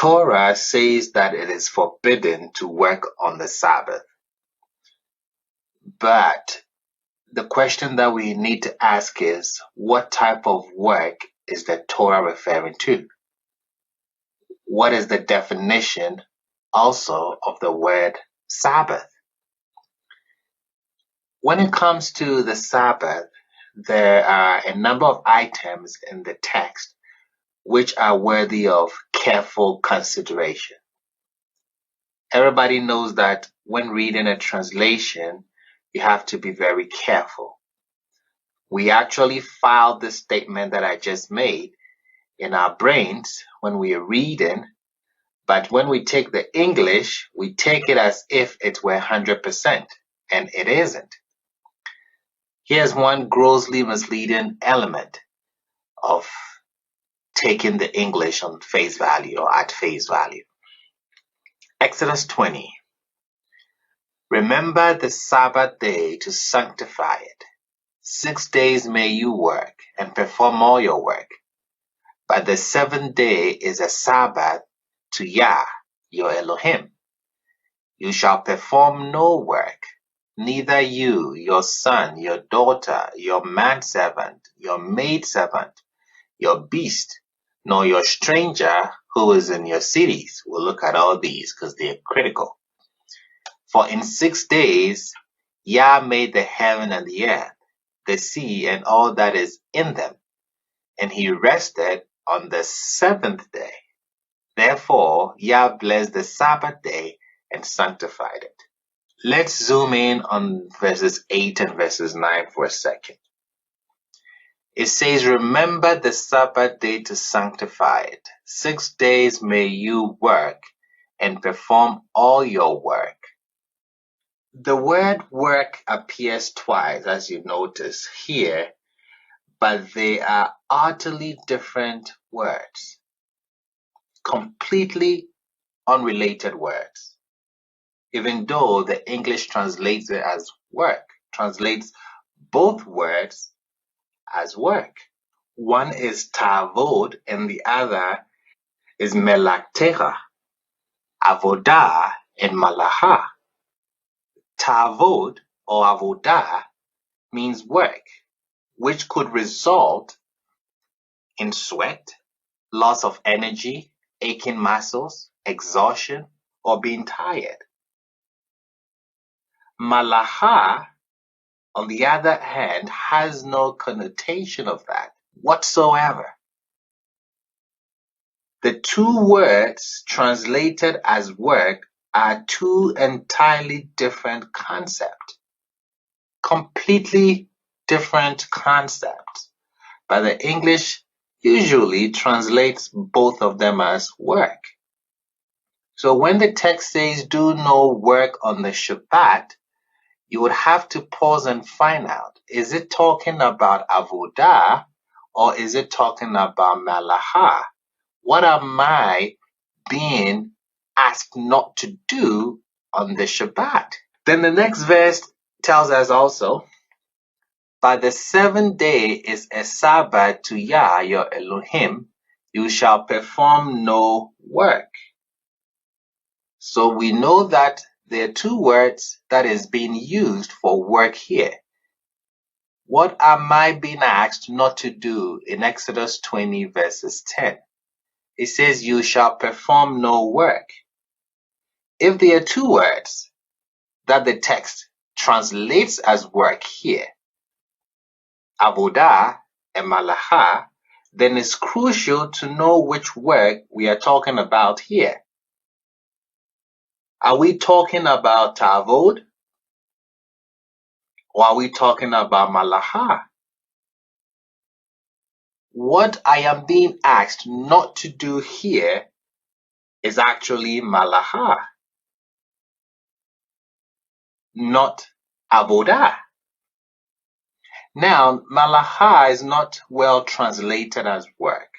Torah says that it is forbidden to work on the Sabbath. But the question that we need to ask is, what type of work is the Torah referring to? What is the definition also of the word Sabbath? When it comes to the Sabbath, there are a number of items in the text which are worthy of careful consideration. Everybody knows that when reading a translation, you have to be very careful. We actually filed the statement that I just made in our brains when we are reading, but when we take the English, we take it as if it were 100%, and it isn't. Here's one grossly misleading element of taking the English on face value or at face value. Exodus 20. Remember the Sabbath day to sanctify it. 6 days may you work and perform all your work. But the seventh day is a Sabbath to Yah, your Elohim. You shall perform no work, neither you, your son, your daughter, your manservant, your maidservant, your beast, nor your stranger who is in your cities. We'll look at all these because they're critical. For in 6 days Yah made the heaven and the earth, the sea, and all that is in them, and he rested on the seventh day. Therefore Yah blessed the Sabbath day and sanctified it. Let's zoom in on verses 8 and verses 9 for a second. It says, remember the Sabbath day to sanctify it. 6 days may you work and perform all your work. The word work appears twice, as you notice here, but they are utterly different words, completely unrelated words. Even though the English translates it as work, translates both words as work. One is tavod and the other is melaktecha, avodah and malacha. Tavod or avodah means work, which could result in sweat, loss of energy, aching muscles, exhaustion, or being tired. Malacha, on the other hand, has no connotation of that whatsoever. The two words translated as work are two entirely different concepts, completely different concepts, but the English usually translates both of them as work. So when the text says do no work on the Shabbat, you would have to pause and find out, is it talking about avodah or is it talking about malacha? What am I being asked not to do on the Shabbat? Then the next verse tells us also, but the seventh day is a Sabbath to Yah, your Elohim. You shall perform no work. So we know that there are two words that is being used for work here. What am I being asked not to do in Exodus 20 verses 10? It says, you shall perform no work. If there are two words that the text translates as work here, avodah and malacha, then it's crucial to know which work we are talking about here. Are we talking about tavod or are we talking about malacha? What I am being asked not to do here is actually malacha, not avodah. Now, malacha is not well translated as work.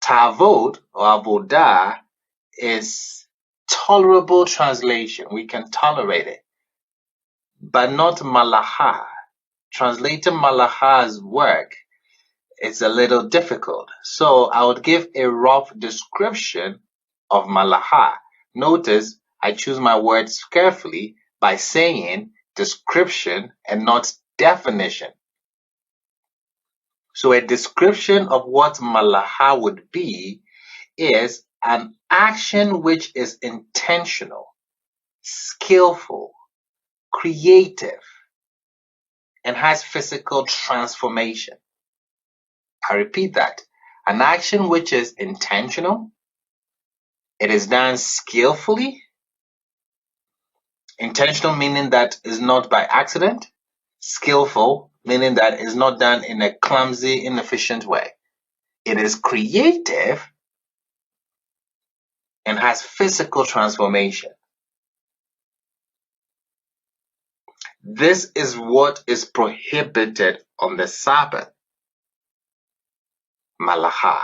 Tavod or avodah is tolerable translation. We can tolerate it, but not malacha. Translating malacha as work it's a little difficult. So I would give a rough description of Malaha. Notice I choose my words carefully by saying description and not definition. So a description of what Malaha would be is an action which is intentional, skillful, creative, and has physical transformation. I repeat that. An action which is intentional, it is done skillfully. Intentional meaning that is not by accident. Skillful meaning that is not done in a clumsy, inefficient way. It is creative and has physical transformation. This is what is prohibited on the Sabbath. Malaha.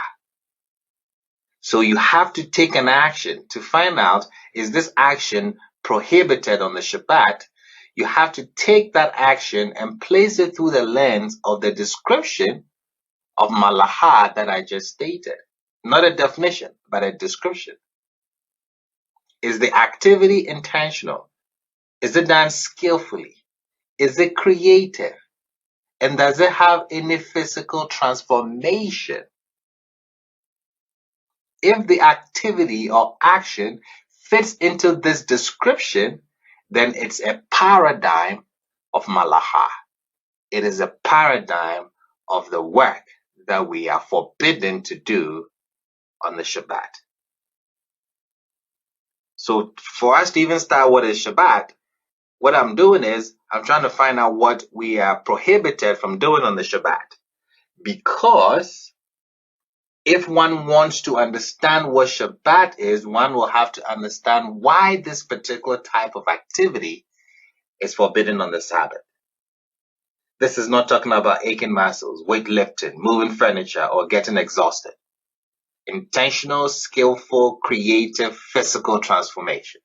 So you have to take an action to find out, is this action prohibited on the Shabbat? You have to take that action and place it through the lens of the description of Malaha that I just stated. Not a definition, but a description. Is the activity intentional? Is it done skillfully? Is it creative? And does it have any physical transformation? If the activity or action fits into this description, then it's a paradigm of Malaha. It is a paradigm of the work that we are forbidden to do on the Shabbat. So for us to even start what is Shabbat, what I'm doing is I'm trying to find out what we are prohibited from doing on the Shabbat. Because if one wants to understand what Shabbat is, one will have to understand why this particular type of activity is forbidden on the Sabbath. This is not talking about aching muscles, weightlifting, moving furniture, or getting exhausted. Intentional, skillful, creative, physical transformation.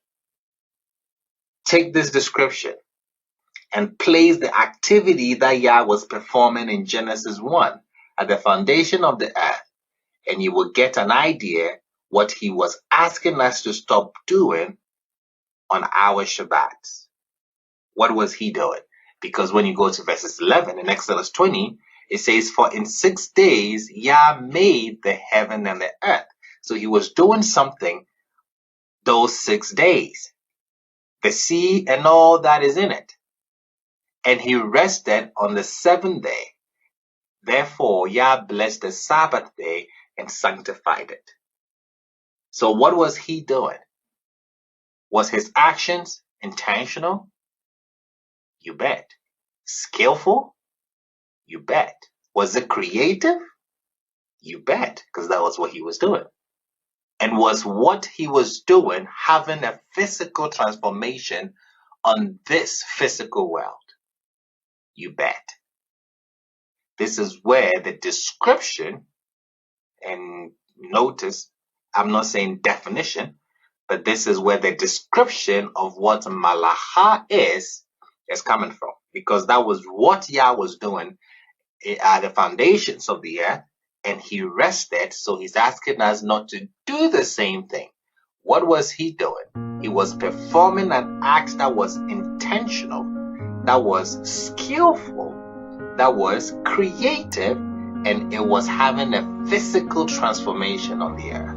Take this description and place the activity that Yah was performing in Genesis 1 at the foundation of the earth, and you will get an idea what he was asking us to stop doing on our Shabbats. What was he doing? Because when you go to verses 11 in Exodus 20, it says, for in 6 days Yah made the heaven and the earth. So he was doing something those 6 days. The sea and all that is in it. And he rested on the 7th day. Therefore, Yah blessed the Sabbath day and sanctified it. So what was he doing? Was his actions intentional? You bet. Skillful? You bet. Was it creative? You bet, because that was what he was doing. And was what he was doing having a physical transformation on this physical world? You bet. This is where the description, and notice, I'm not saying definition, but this is where the description of what Malaha is coming from. Because that was what Yah was doing at the foundations of the earth, and he rested, so he's asking us not to do the same thing. What was he doing? He was performing an act that was intentional, that was skillful, that was creative, and it was having a physical transformation on the earth.